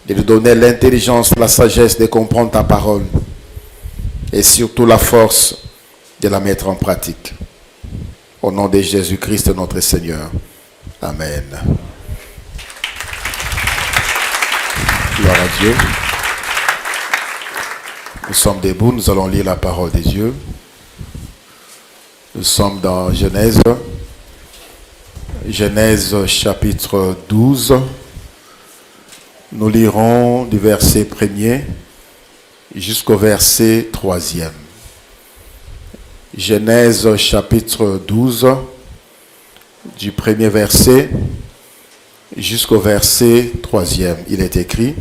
de nous donner l'intelligence, la sagesse de comprendre ta parole et surtout la force de la mettre en pratique. Au nom de Jésus-Christ, notre Seigneur. Amen. Gloire à Dieu. Nous sommes debout, nous allons lire la parole de Dieu. Nous sommes dans Genèse. Genèse chapitre 12. Nous lirons du verset 1er jusqu'au verset 3e. Genèse chapitre 12, du premier verset jusqu'au verset 3e. Il est écrit: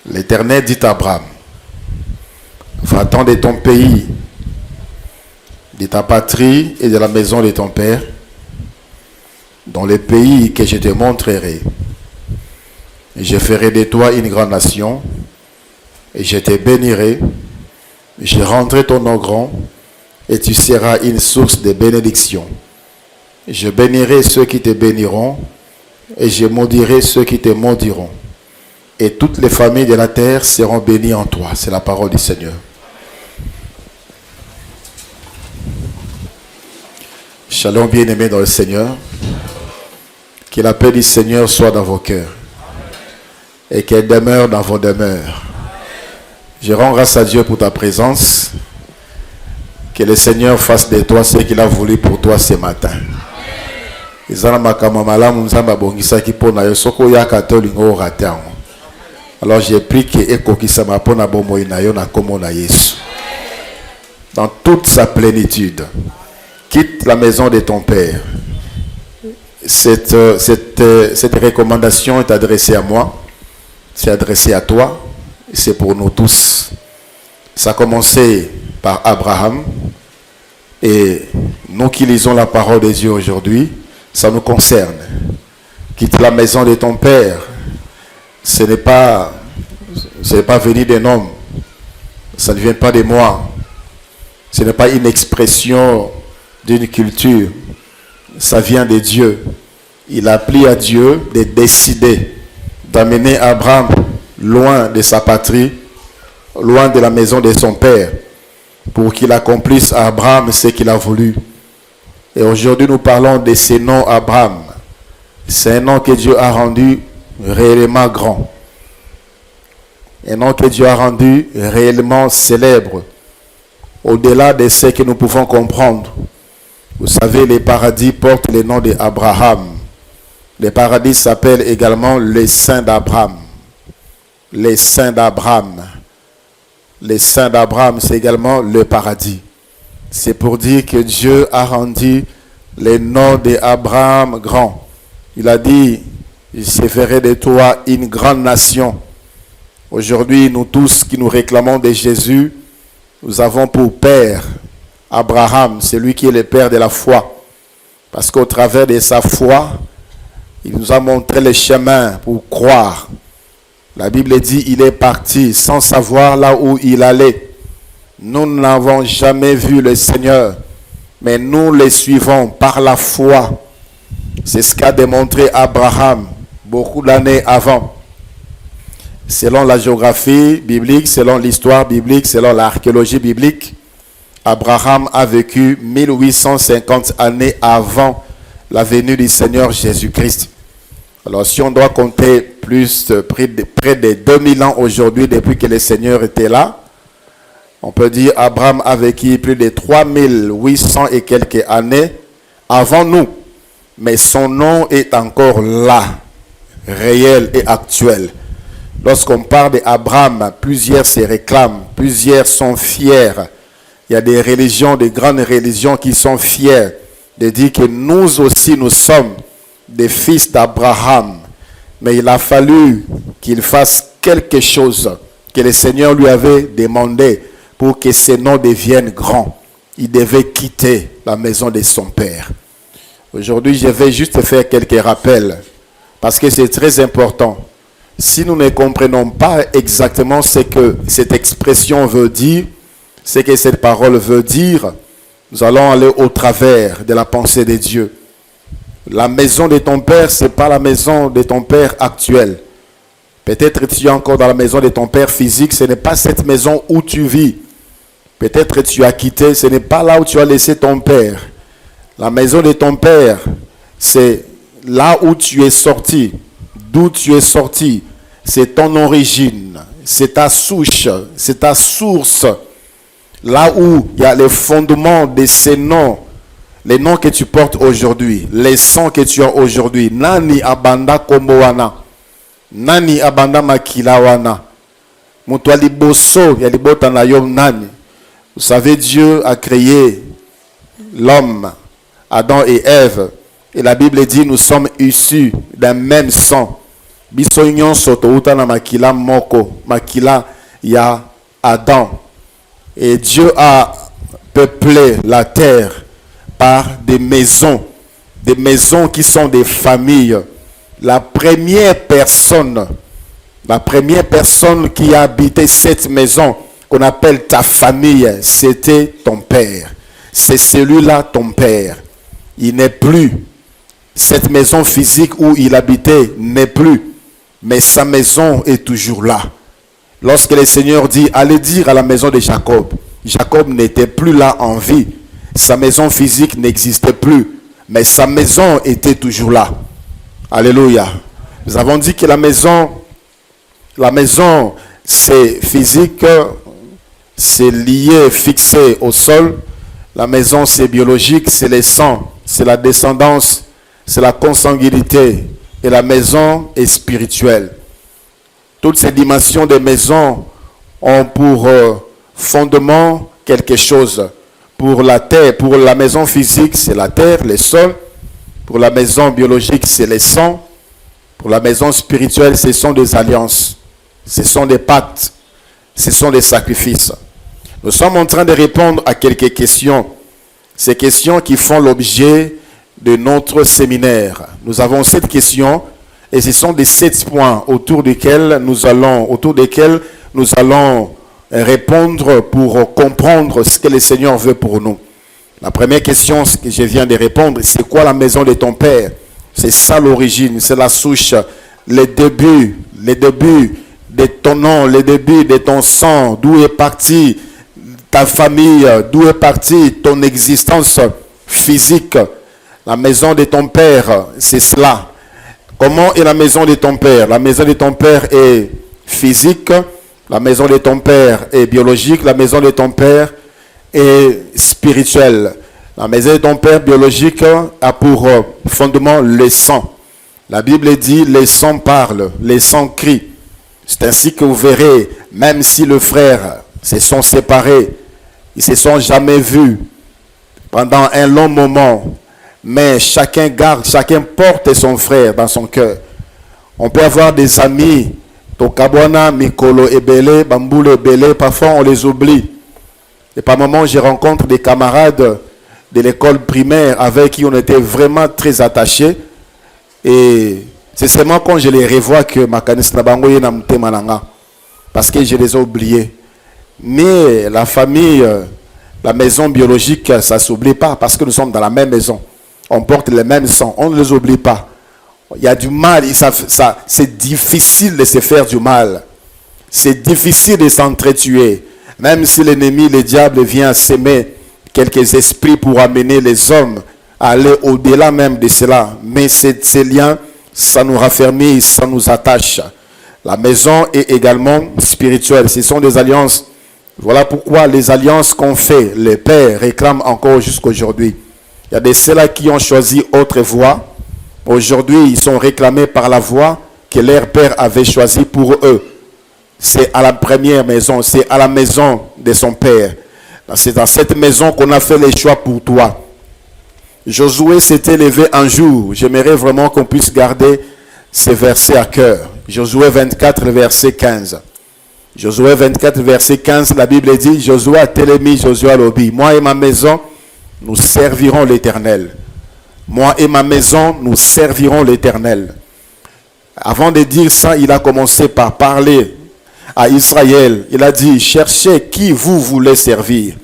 L'Éternel dit à Abraham, va-t'en de ton pays, de ta patrie et de la maison de ton père, dans le pays que je te montrerai. Et je ferai de toi une grande nation, et je te bénirai, je rendrai ton nom grand, et tu seras une source de bénédiction. Je bénirai ceux qui te béniront, et je maudirai ceux qui te maudiront. Et toutes les familles de la terre seront bénies en toi. C'est la parole du Seigneur. Shalom, bien-aimés dans le Seigneur. Que la paix du Seigneur soit dans vos cœurs et qu'elle demeure dans vos demeures. Je rends grâce à Dieu pour ta présence. Que le Seigneur fasse de toi ce qu'il a voulu pour toi ce matin. Alors j'ai pris que dans toute sa plénitude, quitte la maison de ton père. Cette recommandation est adressée à moi, c'est adressé à toi, c'est pour nous tous. Ça a commencé par Abraham, et nous qui lisons la parole de Dieu aujourd'hui, ça nous concerne. Quitte la maison de ton père, ce n'est pas venu d'un homme, ça ne vient pas de moi, ce n'est pas une expression d'une culture, ça vient de Dieu. Il a plu à Dieu de décider d'amener Abraham loin de sa patrie, loin de la maison de son père, pour qu'il accomplisse à Abraham ce qu'il a voulu. Et aujourd'hui, nous parlons de ce nom Abraham. C'est un nom que Dieu a rendu réellement grand. Un nom que Dieu a rendu réellement célèbre, au-delà de ce que nous pouvons comprendre. Vous savez, les paradis portent le nom d'Abraham. Le paradis s'appelle également les saints d'Abraham. Les saints d'Abraham. Les saints d'Abraham, c'est également le paradis. C'est pour dire que Dieu a rendu le nom d'Abraham grand. Il a dit, je ferai de toi une grande nation. Aujourd'hui, nous tous qui nous réclamons de Jésus, nous avons pour père Abraham, c'est lui qui est le père de la foi. Parce qu'au travers de sa foi, il nous a montré le chemin pour croire. La Bible dit, il est parti sans savoir là où il allait. Nous n'avons jamais vu le Seigneur, mais nous le suivons par la foi. C'est ce qu'a démontré Abraham beaucoup d'années avant. Selon la géographie biblique, selon l'histoire biblique, selon l'archéologie biblique, Abraham a vécu 1850 années avant la venue du Seigneur Jésus-Christ. Alors si on doit compter près de 2000 ans aujourd'hui depuis que le Seigneur était là, on peut dire Abraham a vécu plus de 3800 et quelques années avant nous. Mais son nom est encore là, réel et actuel. Lorsqu'on parle d'Abraham, plusieurs se réclament, plusieurs sont fiers. Il y a des religions, des grandes religions qui sont fiers de dire que nous aussi nous sommes des fils d'Abraham. Mais il a fallu qu'il fasse quelque chose que le Seigneur lui avait demandé pour que ce nom devienne grand. Il devait quitter la maison de son père. Aujourd'hui, je vais juste faire quelques rappels parce que c'est très important. Si nous ne comprenons pas exactement ce que cette expression veut dire, ce que cette parole veut dire, nous allons aller au travers de la pensée de Dieu. La maison de ton père, ce n'est pas la maison de ton père actuel. Peut-être tu es encore dans la maison de ton père physique. Ce n'est pas cette maison où tu vis. Peut-être tu as quitté. Ce n'est pas là où tu as laissé ton père. La maison de ton père, c'est là où tu es sorti. D'où tu es sorti. C'est ton origine. C'est ta souche. C'est ta source. Là où il y a les fondements de ces noms. Les noms que tu portes aujourd'hui. Les sons que tu as aujourd'hui. Nani abanda komboana. Nani abanda makilawana. Mutwali boso yalibota na yom nani. Vous savez, Dieu a créé l'homme, Adam et Ève. Et la Bible dit, nous sommes issus d'un même sang. Biso nyonso touta na makila moko. Makila ya Adam. Et Dieu a peuplé la terre par des maisons qui sont des familles. La première personne qui a habité cette maison, qu'on appelle ta famille, c'était ton père. C'est celui-là ton père. Il n'est plus. Cette maison physique où il habitait n'est plus. Mais sa maison est toujours là. Lorsque le Seigneur dit, allez dire à la maison de Jacob, Jacob n'était plus là en vie. Sa maison physique n'existait plus. Mais sa maison était toujours là. Alléluia. Nous avons dit que la maison, c'est physique, c'est lié, fixé au sol. La maison, c'est biologique, c'est les sangs, c'est la descendance, c'est la consanguinité. Et la maison est spirituelle. Toutes ces dimensions des maisons ont pour fondement quelque chose. Pour la terre, pour la maison physique, c'est la terre, les sols. Pour la maison biologique, c'est les sangs. Pour la maison spirituelle, ce sont des alliances. Ce sont des pactes. Ce sont des sacrifices. Nous sommes en train de répondre à quelques questions. Ces questions qui font l'objet de notre séminaire. Nous avons 7 questions et ce sont des 7 points autour desquels nous allons répondre pour comprendre ce que le Seigneur veut pour nous. La première question que je viens de répondre, c'est quoi la maison de ton père? C'est ça l'origine, c'est la souche, les débuts de ton nom, les débuts de ton sang, d'où est partie ta famille, d'où est partie ton existence physique. La maison de ton père, c'est cela. Comment est la maison de ton père? La maison de ton père est physique, la maison de ton père est biologique, la maison de ton père est spirituelle. La maison de ton père biologique a pour fondement le sang. La Bible dit, les sangs parlent, les sangs crient. C'est ainsi que vous verrez, même si le frère se sont séparés, ils se sont jamais vus pendant un long moment, mais chacun porte son frère dans son cœur. On peut avoir des amis, Tokabwana, Mikolo, Ebele, Bamboule, Ebele, parfois on les oublie. Et par moments, je rencontre des camarades de l'école primaire avec qui on était vraiment très attachés. Et c'est seulement quand je les revois que ma canis nabango yena mtema nanga, parce que je les ai oubliés. Mais la famille, la maison biologique, ça ne s'oublie pas parce que nous sommes dans la même maison. On porte les mêmes sangs, on ne les oublie pas. Il y a du mal, c'est difficile de se faire du mal. C'est difficile de s'entretuer. Même si l'ennemi, le diable, vient s'aimer quelques esprits pour amener les hommes à aller au-delà même de cela. Mais ces liens, ça nous raffermit, ça nous attache. La maison est également spirituelle. Ce sont des alliances. Voilà pourquoi les alliances qu'on fait, les pères réclament encore jusqu'aujourd'hui. Il y a des ceux-là qui ont choisi autre voie. Aujourd'hui, ils sont réclamés par la voie que leur père avait choisie pour eux. C'est à la première maison, c'est à la maison de son père. C'est dans cette maison qu'on a fait les choix pour toi. Josué s'était levé un jour. J'aimerais vraiment qu'on puisse garder ces versets à cœur. Josué 24, verset 15. Josué 24, verset 15, la Bible dit, Josué a télémi, Josué a l'obi. Moi et ma maison, nous servirons l'Éternel. Moi et ma maison, nous servirons l'Éternel. Avant de dire ça, il a commencé par parler à Israël. Il a dit, cherchez qui vous voulez servir.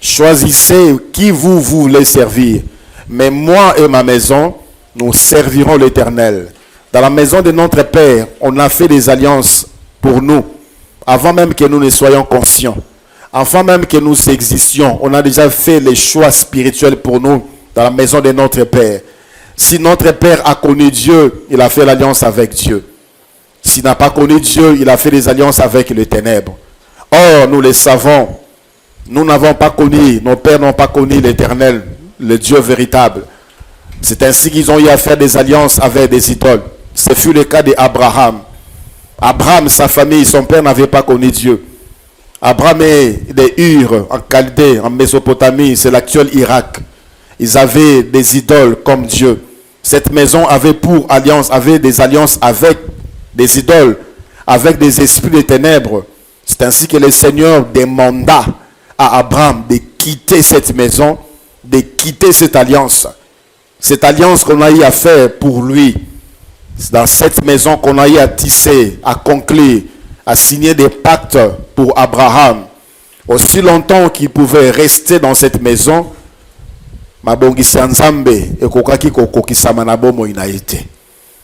Choisissez qui vous voulez servir. Mais moi et ma maison, nous servirons l'Éternel. Dans la maison de notre Père, on a fait des alliances pour nous, avant même que nous ne soyons conscients. Avant même que nous existions, on a déjà fait les choix spirituels pour nous dans la maison de notre Père. Si notre Père a connu Dieu, il a fait l'alliance avec Dieu. S'il n'a pas connu Dieu, il a fait des alliances avec les ténèbres. Or, nous le savons, nous n'avons pas connu, nos pères n'ont pas connu l'Éternel, le Dieu véritable. C'est ainsi qu'ils ont eu à faire des alliances avec des idoles. Ce fut le cas d'Abraham. Abraham, sa famille, son père n'avait pas connu Dieu. Abraham et les Ur, en Chaldée, en Mésopotamie, c'est l'actuel Irak. Ils avaient des idoles comme Dieu. Cette maison avait pour alliance, avait des alliances avec des idoles, avec des esprits de ténèbres. C'est ainsi que le Seigneur demanda à Abraham de quitter cette maison, de quitter cette alliance. Cette alliance qu'on a eu à faire pour lui. C'est dans cette maison qu'on a eu à tisser, à conclure, à signer des pactes pour Abraham. Aussi longtemps qu'il pouvait rester dans cette maison,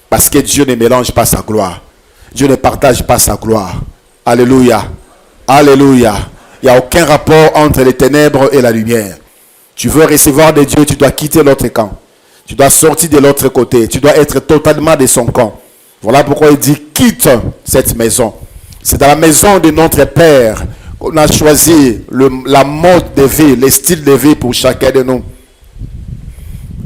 parce que Dieu ne mélange pas sa gloire. Dieu ne partage pas sa gloire. Alléluia. Alléluia. Il n'y a aucun rapport entre les ténèbres et la lumière. Tu veux recevoir de Dieu, tu dois quitter l'autre camp. Tu dois sortir de l'autre côté. Tu dois être totalement de son camp. Voilà pourquoi il dit, quitte cette maison. C'est dans la maison de notre Père qu'on a choisi la mode de vie, le style de vie pour chacun de nous.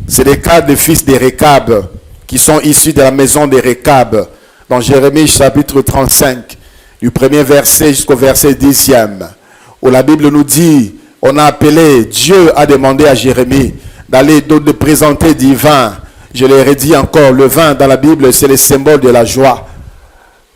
C'est le cas des fils de Récab qui sont issus de la maison de Récab. Dans Jérémie chapitre 35, du premier verset jusqu'au verset 10e, où la Bible nous dit, on a appelé, Dieu a demandé à Jérémie d'aller de présenter du vin. Je leur ai dit encore, le vin dans la Bible, c'est le symbole de la joie.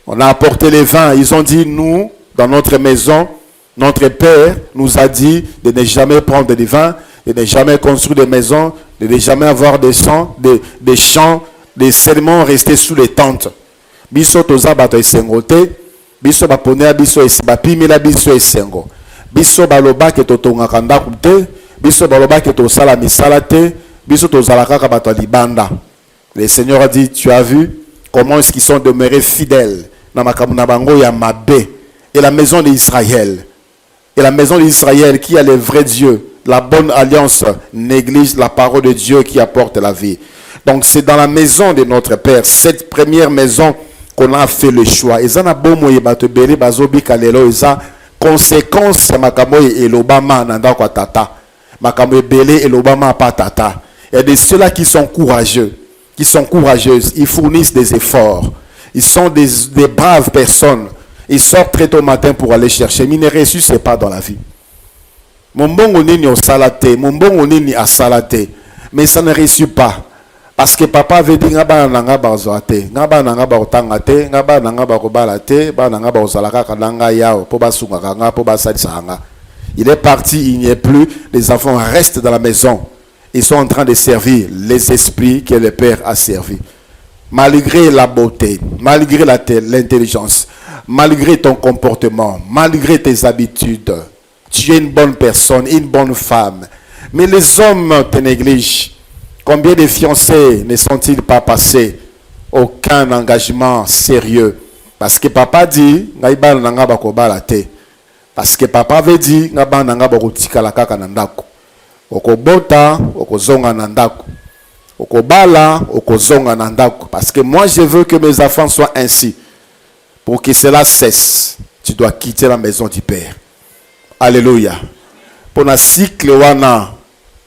On a apporté les vins. Ils ont dit, nous, dans notre maison, notre Père nous a dit de ne jamais prendre du vin, de ne jamais construire des maisons, de ne jamais avoir des champs, de seulement rester sous les tentes. Biso toza bato esengote, biso baponea biso esibapimila biso esengo. Biso baloba ke totongaka ndaku te, biso baloba ke tosala misala te, biso tozalaka ka bato libanda. Le Seigneur a dit, tu as vu comment est-ce qu'ils sont demeurés fidèles dans makamuna bango ya mabe et la maison d'Israël. Et la maison d'Israël qui a le vrai Dieu, la bonne alliance, néglige la parole de Dieu qui apporte la vie. Donc c'est dans la maison de notre Père, cette première maison qu'on a fait le choix. Et ça n'a pas de batebeli bazobi kalelo eza conséquence makamoy et l'Obama nanda kwa tata. Makamoy belé et l'Obama pas tata. Et de ceux-là qui sont courageux, qui sont courageuses, ils fournissent des efforts. Ils sont des braves personnes. Ils sortent très tôt matin pour aller chercher. Mais ils ne réussissent pas dans la vie. Mon bon onini au salaté, mon bon onini à salaté. Mais ça ne réussit pas. Parce que papa avait dit ngaba nanga bazoate, ngaba nanga baotangate, ngaba nanga bakobalate, ba nanga baozalaka kananga yao, po basunga kanga, po basadisanga. Il est parti, il n'y est plus. Les enfants restent dans la maison. Ils sont en train de servir les esprits que le Père a servi. Malgré la beauté, malgré l'intelligence, malgré ton comportement, malgré tes habitudes, tu es une bonne personne, une bonne femme. Mais les hommes te négligent. Combien de fiancés ne sont-ils pas passés? Aucun engagement sérieux. Parce que papa dit, parce que papa avait dit, okobota, okozonga nandako. Okobala, okozonga nandako. Parce que moi je veux que mes enfants soient ainsi. Pour que cela cesse, tu dois quitter la maison du Père. Alléluia. Pour un cycle wana,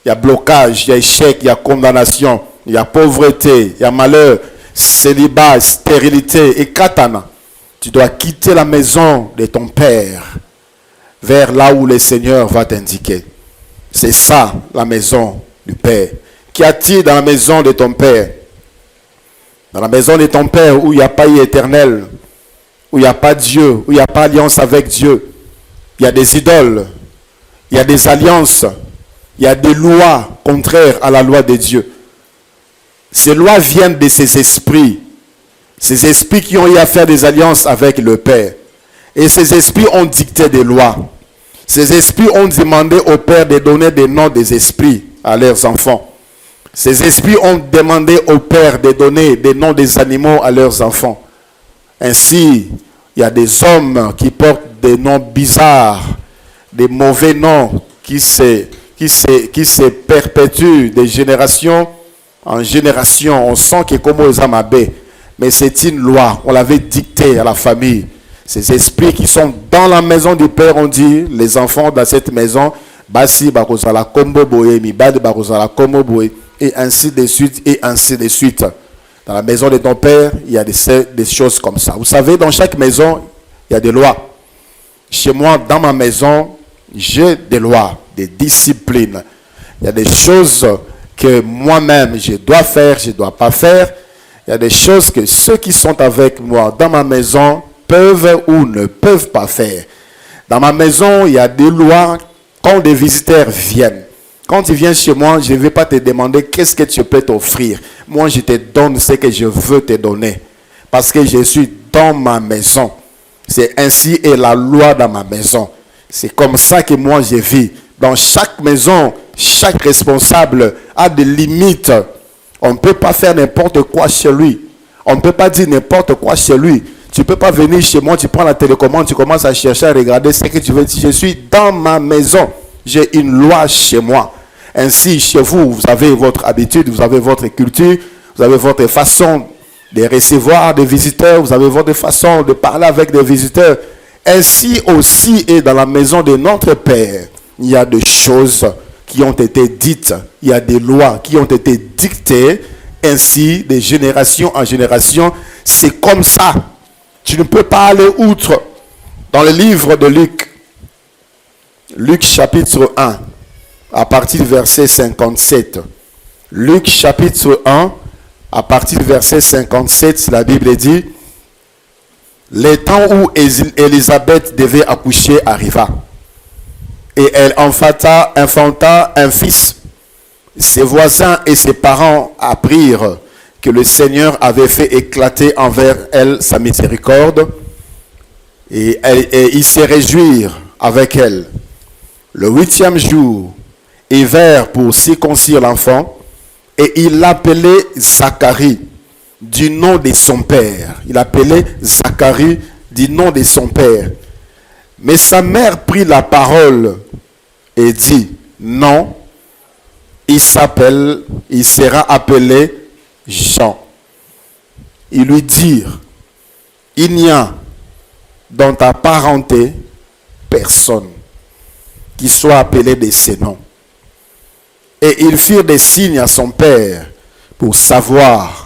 il y a blocage, il y a échec, il y a condamnation, il y a pauvreté, il y a malheur, célibat, stérilité et katana. Tu dois quitter la maison de ton Père vers là où le Seigneur va t'indiquer. C'est ça la maison du Père. Qu'y a-t-il dans la maison de ton Père? Dans la maison de ton Père où il n'y a pas éternel, où il n'y a pas Dieu, où il n'y a pas alliance avec Dieu. Il y a des idoles, il y a des alliances, il y a des lois contraires à la loi de Dieu. Ces lois viennent de ces esprits. Ces esprits qui ont eu à faire des alliances avec le Père. Et ces esprits ont dicté des lois. Ces esprits ont demandé au Père de donner des noms des esprits à leurs enfants. Ces esprits ont demandé au père de donner des noms des animaux à leurs enfants. Ainsi, il y a des hommes qui portent des noms bizarres, des mauvais noms qui se perpétuent de génération en génération. On sent que comme aux amabés, mais c'est une loi, on l'avait dictée à la famille. Ces esprits qui sont dans la maison du père, on dit, les enfants dans cette maison, basi bakozala kombo boye, mibade bakozala kombo boye, et ainsi de suite, et ainsi de suite. Dans la maison de ton père, il y a des choses comme ça. Vous savez, dans chaque maison, il y a des lois. Chez moi, dans ma maison, j'ai des lois, des disciplines. Il y a des choses que moi-même, je dois faire, je ne dois pas faire. Il y a des choses que ceux qui sont avec moi dans ma maison peuvent ou ne peuvent pas faire. Dans ma maison, il y a des lois quand des visiteurs viennent. Quand tu viens chez moi, je ne vais pas te demander qu'est-ce que tu peux t'offrir. Moi, je te donne ce que je veux te donner. Parce que je suis dans ma maison. C'est ainsi est la loi dans ma maison. C'est comme ça que moi je vis. Dans chaque maison, chaque responsable a des limites. On ne peut pas faire n'importe quoi chez lui. On ne peut pas dire n'importe quoi chez lui. Tu ne peux pas venir chez moi, tu prends la télécommande, tu commences à chercher, à regarder ce que tu veux dire. Je suis dans ma maison. J'ai une loi chez moi. Ainsi, chez vous, vous avez votre habitude, vous avez votre culture, vous avez votre façon de recevoir des visiteurs, vous avez votre façon de parler avec des visiteurs. Ainsi aussi est dans la maison de notre Père. Il y a des choses qui ont été dites, il y a des lois qui ont été dictées, ainsi de génération en génération. C'est comme ça. Tu ne peux pas aller outre. Dans le livre de Luc, Luc chapitre 1, à partir du verset 57. Luc chapitre 1, à partir du verset 57, la Bible dit: le temps où Élisabeth devait accoucher arriva, et elle enfanta un fils. Ses voisins et ses parents apprirent que le Seigneur avait fait éclater envers elle sa miséricorde, et ils se réjouirent avec elle. Le 8e jour, ils vinrent pour circoncire l'enfant, et il l'appelait Zacharie, du nom de son père. Il appelait Zacharie du nom de son père. Mais sa mère prit la parole et dit: non, il sera appelé Jean. Ils lui dirent: il n'y a dans ta parenté personne qui soit appelé de ces noms. Et ils firent des signes à son père pour savoir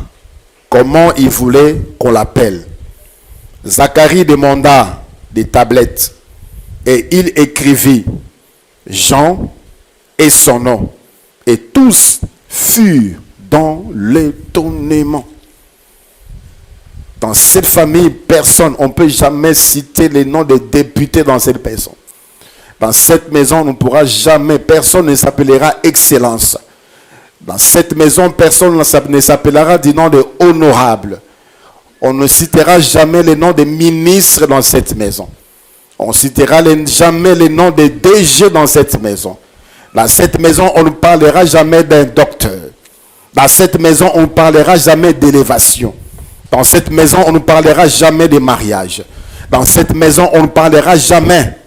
comment il voulait qu'on l'appelle. Zacharie demanda des tablettes et il écrivit Jean et son nom. Et tous furent dans l'étonnement. Dans cette famille, personne, on ne peut jamais citer les noms des députés dans cette personne. Dans cette maison, on ne pourra jamais, personne ne s'appellera Excellence. Dans cette maison, personne ne s'appellera du nom de Honorable. On ne citera jamais le nom des ministres dans cette maison. On ne citera jamais le nom des DG dans cette maison. Dans cette maison, on ne parlera jamais d'un docteur. Dans cette maison, on ne parlera jamais d'élévation. Dans cette maison, on ne parlera jamais de mariage. Dans cette maison, on ne parlera jamais.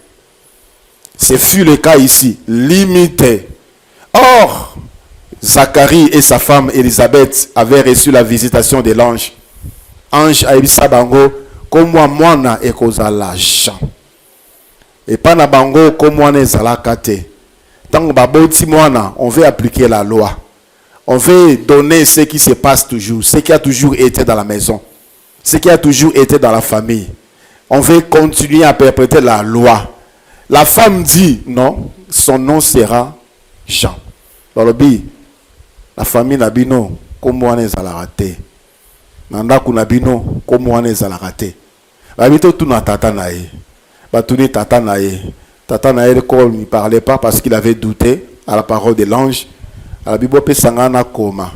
Ce fut le cas ici, limité. Or, Zacharie et sa femme Élisabeth avaient reçu la visitation de l'ange. Ange a dit bango, comme moi na ekozala Jean. Et pas na bango comme moi na zalakate. Tant que on veut appliquer la loi. On veut donner ce qui se passe toujours, ce qui a toujours été dans la maison, ce qui a toujours été dans la famille. On veut continuer à perpétrer la loi. La femme dit non, son nom sera Jean. La famille Nabino, comme moi n'est la raté. Nanda Kunabino, comme moi n'est la raté. Babito tout na tata nae. Batuni tata nae. Tata nae ne parlait pas parce qu'il avait douté à la parole de l'ange. La Bible peut s'engana koma.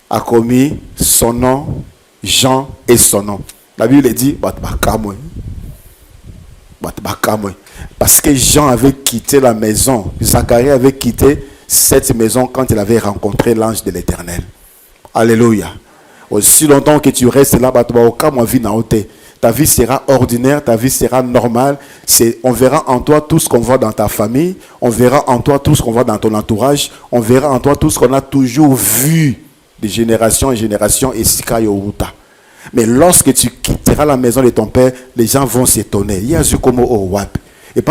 A commis son nom, Jean et son nom. La Bible dit parce que Jean avait quitté la maison, Zacharie avait quitté, cette maison quand il avait rencontré l'ange de l'Éternel. Alléluia. Aussi longtemps que tu restes là, ta vie sera ordinaire, ta vie sera normale. On verra en toi tout ce qu'on voit dans ta famille, on verra en toi tout ce qu'on voit dans ton entourage, on verra en toi tout ce qu'on a toujours vu de génération en génération et Sikayo Uta. Mais lorsque tu quitteras la maison de ton père, les gens vont s'étonner. Et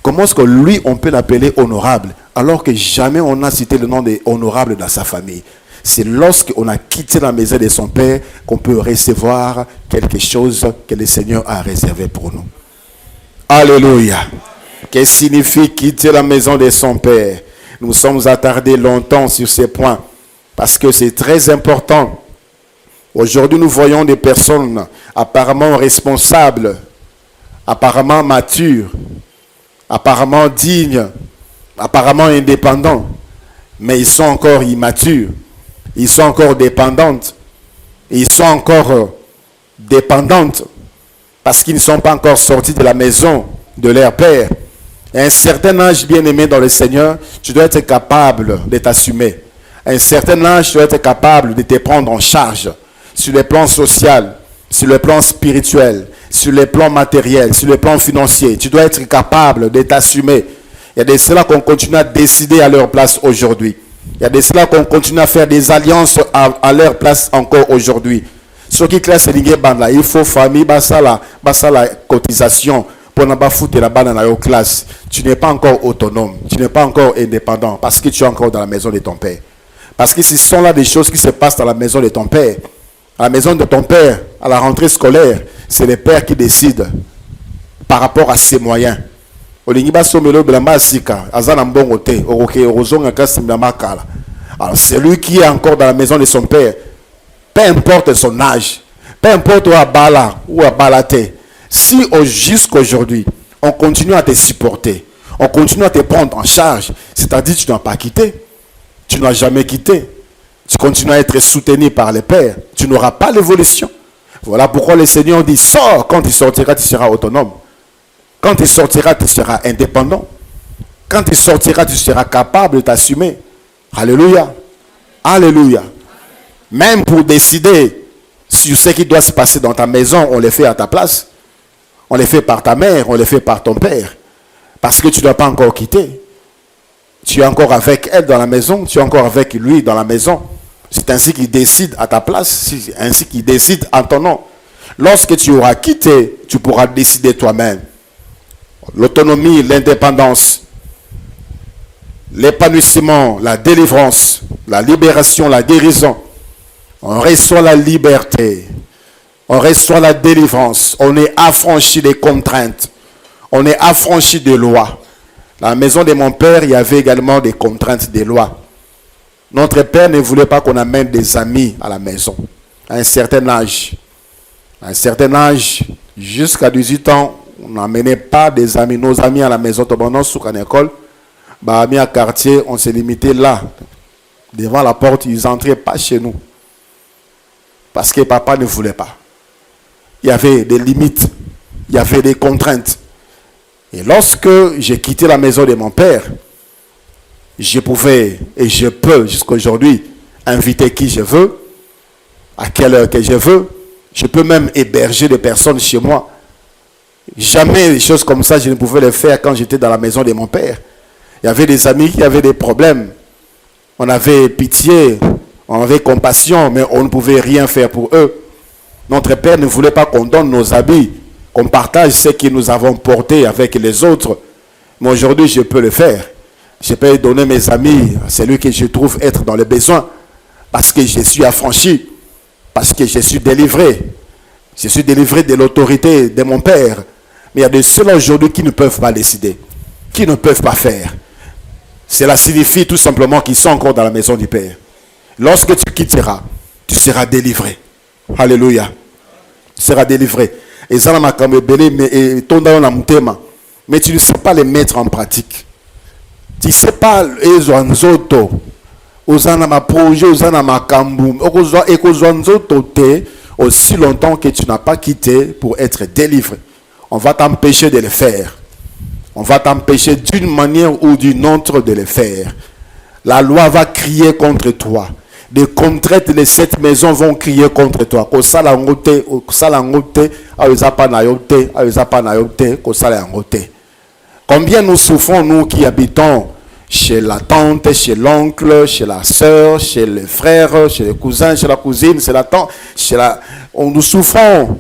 comment est-ce que lui, on peut l'appeler honorable, alors que jamais on a cité le nom de honorable dans sa famille? C'est lorsqu'on a quitté la maison de son père qu'on peut recevoir quelque chose que le Seigneur a réservé pour nous. Alléluia. Qu'est-ce que signifie quitter la maison de son père? Nous sommes attardés longtemps sur ces points parce que c'est très important. Aujourd'hui, nous voyons des personnes apparemment responsables, apparemment matures, apparemment dignes, apparemment indépendants, mais ils sont encore immatures. Ils sont encore dépendantes. Ils sont encore dépendantes parce qu'ils ne sont pas encore sortis de la maison de leur père. À un certain âge, bien-aimé dans le Seigneur, tu dois être capable de t'assumer. À un certain âge, tu dois être capable de te prendre en charge sur le plan social, sur le plan spirituel, sur le plan matériel, sur le plan financier. Tu dois être capable de t'assumer. Il y a de cela qu'on continue à décider à leur place aujourd'hui. Il y a de cela qu'on continue à faire des alliances à leur place encore aujourd'hui. Ce qui classe banda, il faut famille, basa la cotisation pour ne pas foutre la bande dans la classe. Tu n'es pas encore autonome, tu n'es pas encore indépendant parce que tu es encore dans la maison de ton père. Parce que ce sont là des choses qui se passent dans la maison de ton père. À la maison de ton père, à la rentrée scolaire, c'est le père qui décide par rapport à ses moyens. Alors c'est lui qui est encore dans la maison de son père, peu importe son âge, peu importe où à Bala ou à Balate. Si jusqu'à aujourd'hui on continue à te supporter, on continue à te prendre en charge, c'est-à-dire que tu n'as pas quitté, tu n'as jamais quitté, tu continues à être soutenu par le Père, tu n'auras pas l'évolution. Voilà pourquoi le Seigneur dit, sors, quand tu sortiras, tu seras autonome. Quand tu sortiras, tu seras indépendant. Quand tu sortiras, tu seras capable de t'assumer. Alléluia. Alléluia. Même pour décider sur ce qui doit se passer dans ta maison, on le fait à ta place. On le fait par ta mère, on le fait par ton père. Parce que tu ne dois pas encore quitter. Tu es encore avec elle dans la maison, tu es encore avec lui dans la maison. C'est ainsi qu'il décide à ta place, c'est ainsi qu'il décide en ton nom. Lorsque tu auras quitté, tu pourras décider toi-même. L'autonomie, l'indépendance, l'épanouissement, la délivrance, la libération, la guérison. On reçoit la liberté, on reçoit la délivrance, on est affranchi des contraintes, on est affranchi des lois. Dans la maison de mon père, il y avait également des contraintes des lois. Notre père ne voulait pas qu'on amène des amis à la maison. À un certain âge, jusqu'à 18 ans, on n'amenait pas des amis, nos amis à la maison. Sous une école, amis à quartier, on s'est limité là. Devant la porte, ils n'entraient pas chez nous. Parce que papa ne voulait pas. Il y avait des limites, il y avait des contraintes. Et lorsque j'ai quitté la maison de mon père, je pouvais et je peux jusqu'à aujourd'hui inviter qui je veux, à quelle heure que je veux. Je peux même héberger des personnes chez moi. Jamais des choses comme ça, je ne pouvais les faire quand j'étais dans la maison de mon père. Il y avait des amis qui avaient des problèmes. On avait pitié, on avait compassion, mais on ne pouvait rien faire pour eux. Notre père ne voulait pas qu'on donne nos habits, qu'on partage ce que nous avons porté avec les autres. Mais aujourd'hui, je peux le faire. Je peux donner mes amis à celui que je trouve être dans le besoin. Parce que je suis affranchi. Parce que je suis délivré. Je suis délivré de l'autorité de mon père. Mais il y a de ceux-là aujourd'hui qui ne peuvent pas décider. Qui ne peuvent pas faire. Cela signifie tout simplement qu'ils sont encore dans la maison du Père. Lorsque tu quitteras, tu seras délivré. Alléluia. Tu seras délivré. Et ça, mais tu ne sais pas les mettre en pratique. Tu ne sais pas aussi longtemps que tu n'as pas quitté pour être délivré. On va t'empêcher de le faire. On va t'empêcher d'une manière ou d'une autre de le faire. La loi va crier contre toi. Les contraintes de cette maison vont crier contre toi. Combien nous souffrons, nous qui habitons chez la tante, chez l'oncle, chez la soeur, chez le frère, chez le cousin, chez la cousine, chez la tante, nous souffrons.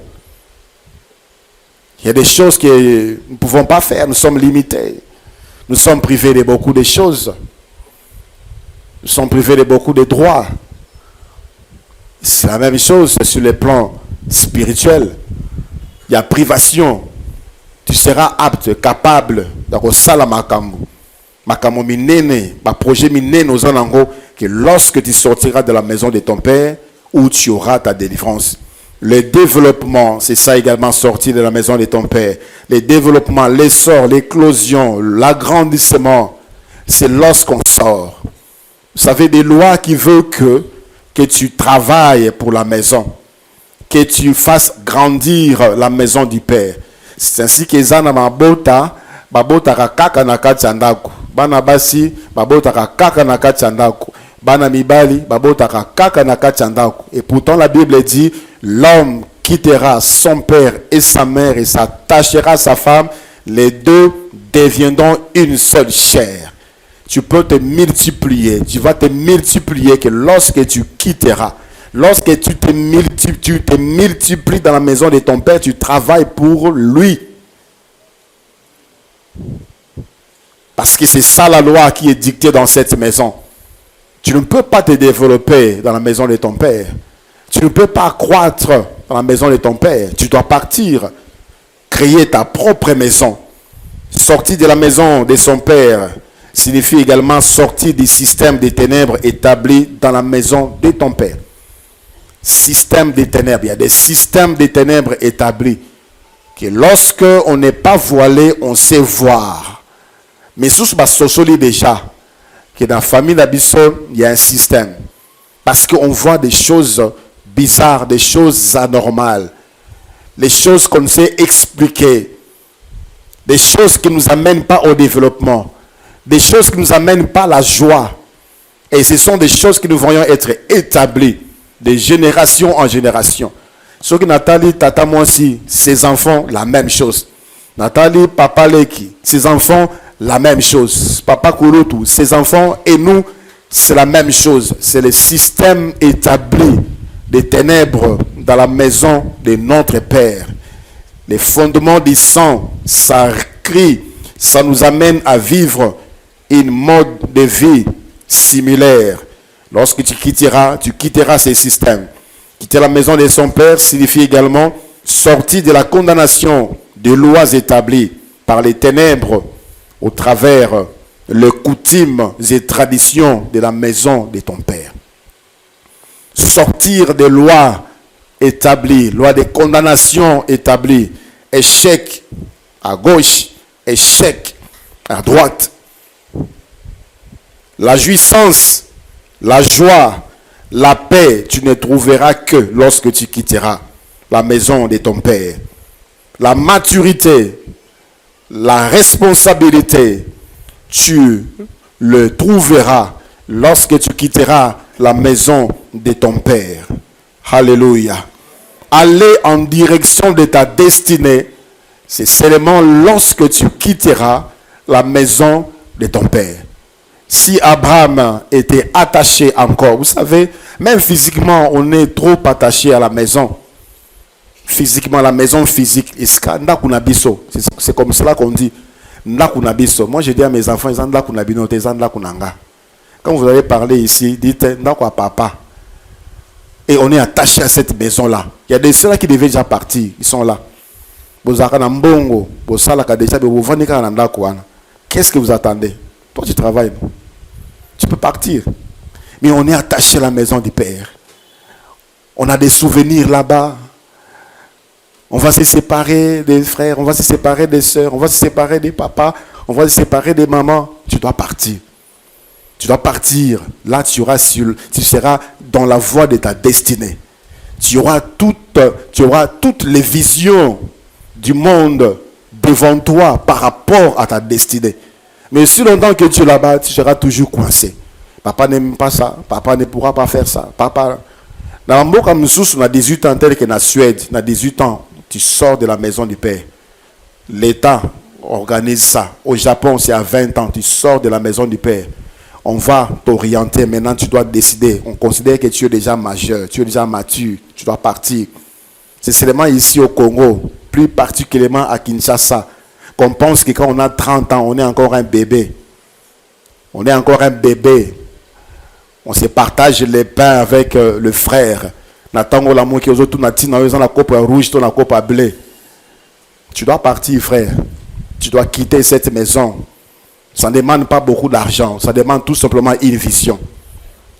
Il y a des choses que nous ne pouvons pas faire, nous sommes limités. Nous sommes privés de beaucoup de choses. Nous sommes privés de beaucoup de droits. C'est la même chose sur le plan spirituel. Il y a privation. Tu seras apte, capable de makambo minene, projet minene aux anango, que lorsque tu sortiras de la maison de ton père, où tu auras ta délivrance. Le développement, c'est ça également, sortir de la maison de ton père. Le développement, l'essor, l'éclosion, l'agrandissement, c'est lorsqu'on sort. Vous savez, des lois qui veulent que tu travailles pour la maison, que tu fasses grandir la maison du père. C'est ainsi que Zana Mabota, Babota Kaka Nakatsandaku, Bana Basi, Babota Kaka Nakatsandaku, Bana Mibali, Babota Kaka Nakatsandaku. Et pourtant la Bible dit, l'homme quittera son père et sa mère et s'attachera à sa femme, les deux deviendront une seule chair. Tu peux te multiplier, tu vas te multiplier que lorsque tu quitteras, lorsque tu te multiplies dans la maison de ton père, tu travailles pour lui. Parce que c'est ça la loi qui est dictée dans cette maison. Tu ne peux pas te développer dans la maison de ton père. Tu ne peux pas croître dans la maison de ton père. Tu dois partir, créer ta propre maison. Sortir de la maison de son père signifie également sortir du système des ténèbres établi dans la maison de ton père. Système des ténèbres. Il y a des systèmes des ténèbres établis que lorsque on n'est pas voilé, on sait voir. Mais sous ce déjà que dans la famille d'Abisso, il y a un système. Parce qu'on voit des choses bizarres, des choses anormales, des choses qu'on ne sait expliquer, des choses qui ne nous amènent pas au développement, des choses qui ne nous amènent pas à la joie. Et ce sont des choses qui nous voyons être établies de génération en génération. Ce que Nathalie, Tata, moi aussi, ses enfants, la même chose. Nathalie, Papa Leki, ses enfants, la même chose. Papa Kouroutou, ses enfants et nous, c'est la même chose. C'est le système établi des ténèbres dans la maison de notre Père. Les fondements du sang, ça crie, ça nous amène à vivre une mode de vie similaire. Lorsque tu quitteras ces systèmes. Quitter la maison de son père signifie également sortir de la condamnation des lois établies par les ténèbres au travers les coutumes et traditions de la maison de ton père. Sortir des lois établies, lois de condamnation établies, échec à gauche, échec à droite. La jouissance, la joie, la paix, tu ne trouveras que lorsque tu quitteras la maison de ton père. La maturité, la responsabilité, tu le trouveras lorsque tu quitteras la maison de ton père. Alléluia. Aller en direction de ta destinée, c'est seulement lorsque tu quitteras la maison de ton père. Si Abraham était attaché encore, vous savez, même physiquement, on est trop attaché à la maison. Physiquement, la maison physique. C'est comme cela qu'on dit. Moi, je dis à mes enfants, quand vous allez parler ici, dites papa. Et on est attaché à cette maison-là. Il y a des ceux qui devaient déjà partir. Ils sont là. Qu'est-ce que vous attendez? Toi, tu travailles. Tu peux partir. Mais on est attaché à la maison du Père. On a des souvenirs là-bas. On va se séparer des frères, on va se séparer des sœurs, on va se séparer des papas, on va se séparer des mamans. Tu dois partir. Tu dois partir. Là, tu seras dans la voie de ta destinée. Tu auras toutes les visions du monde devant toi par rapport à ta destinée. Mais si longtemps que tu es là-bas, tu seras toujours coincé. Papa n'aime pas ça, papa ne pourra pas faire ça. Papa, dans le mot comme nous, on a 18 ans, tel que dans la Suède, on a 18 ans, tu sors de la maison du Père. L'État organise ça. Au Japon, c'est à 20 ans, tu sors de la maison du Père. On va t'orienter. Maintenant, tu dois décider. On considère que tu es déjà majeur, tu es déjà mature, tu dois partir. C'est seulement ici au Congo, plus particulièrement à Kinshasa, qu'on pense que quand on a 30 ans, on est encore un bébé. On est encore un bébé. On se partage les pains avec le frère. Tu dois partir, frère. Tu dois quitter cette maison. Ça ne demande pas beaucoup d'argent. Ça demande tout simplement une vision.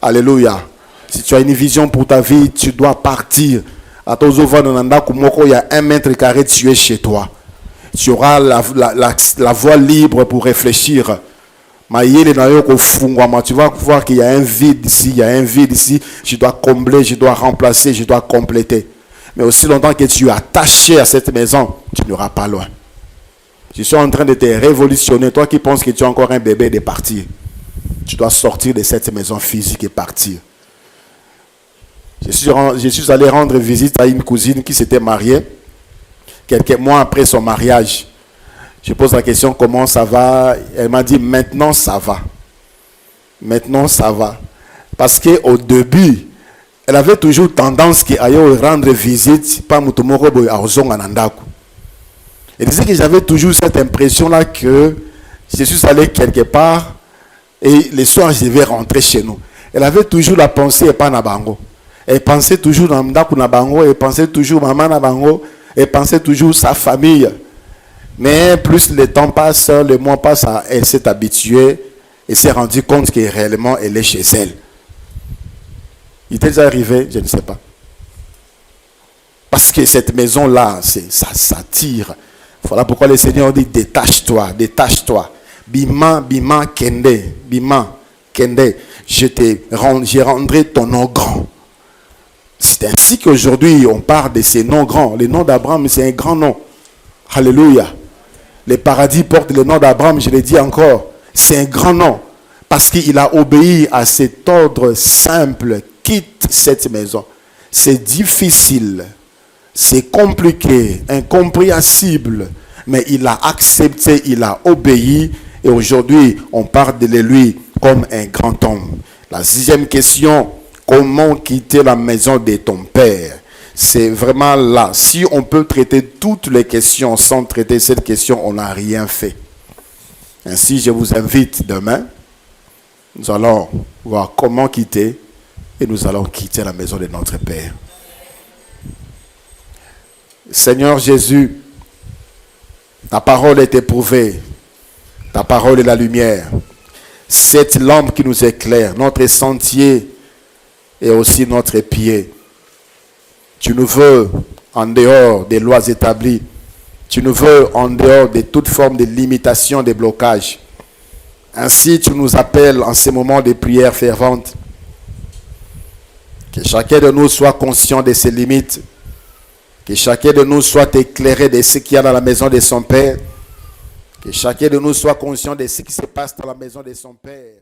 Alléluia. Si tu as une vision pour ta vie, tu dois partir. Il y a 1 mètre carré, tu es chez toi. Tu auras la voie libre pour réfléchir. Tu vas voir qu'il y a un vide ici, il y a un vide ici. Je dois combler, je dois remplacer, je dois compléter. Mais aussi longtemps que tu es attaché à cette maison, tu n'iras pas loin. Je suis en train de te révolutionner. Toi qui penses que tu es encore un bébé, de partir. Tu dois sortir de cette maison physique et partir. Je suis allé rendre visite à une cousine qui s'était mariée. Quelques mois après son mariage, je pose la question, comment ça va? Elle m'a dit, maintenant ça va. Maintenant ça va. Parce qu'au début, elle avait toujours tendance à rendre visite par Mutomoro à Ozonganandaku. Elle disait que j'avais toujours cette impression-là que je suis allé quelque part et le soir je devais rentrer chez nous. Elle avait toujours la pensée et pas Nabango. Elle pensait toujours dans Mdaku Nabango, elle pensait toujours Maman Nabango, elle pensait toujours sa famille. Mais plus le temps passe, le mois passe, elle s'est habituée et s'est rendue compte que réellement elle est chez elle. Il était déjà arrivé, je ne sais pas. Parce que cette maison-là, ça tire. Voilà pourquoi le Seigneur dit détache-toi, détache-toi. Bima, bima, kende, bima, kende. Je rendrai ton nom grand. C'est ainsi qu'aujourd'hui on parle de ces noms grands. Le nom d'Abraham, c'est un grand nom. Alléluia. Le paradis porte le nom d'Abraham, je l'ai dit encore. C'est un grand nom. Parce qu'il a obéi à cet ordre simple. Quitte cette maison. C'est difficile. C'est compliqué, incompréhensible. Mais il a accepté, il a obéi. Et aujourd'hui, on parle de lui comme un grand homme. La 6e question, comment quitter la maison de ton père? C'est vraiment là. Si on peut traiter toutes les questions sans traiter cette question, on n'a rien fait. Ainsi, je vous invite demain. Nous allons voir comment quitter et nous allons quitter la maison de notre Père. Seigneur Jésus, ta parole est éprouvée. Ta parole est la lumière. Cette lampe qui nous éclaire, notre sentier et aussi notre pied. Tu nous veux en dehors des lois établies. Tu nous veux en dehors de toute forme de limitation, de blocage. Ainsi, tu nous appelles en ces moments de prière fervente. Que chacun de nous soit conscient de ses limites. Que chacun de nous soit éclairé de ce qu'il y a dans la maison de son Père. Que chacun de nous soit conscient de ce qui se passe dans la maison de son Père.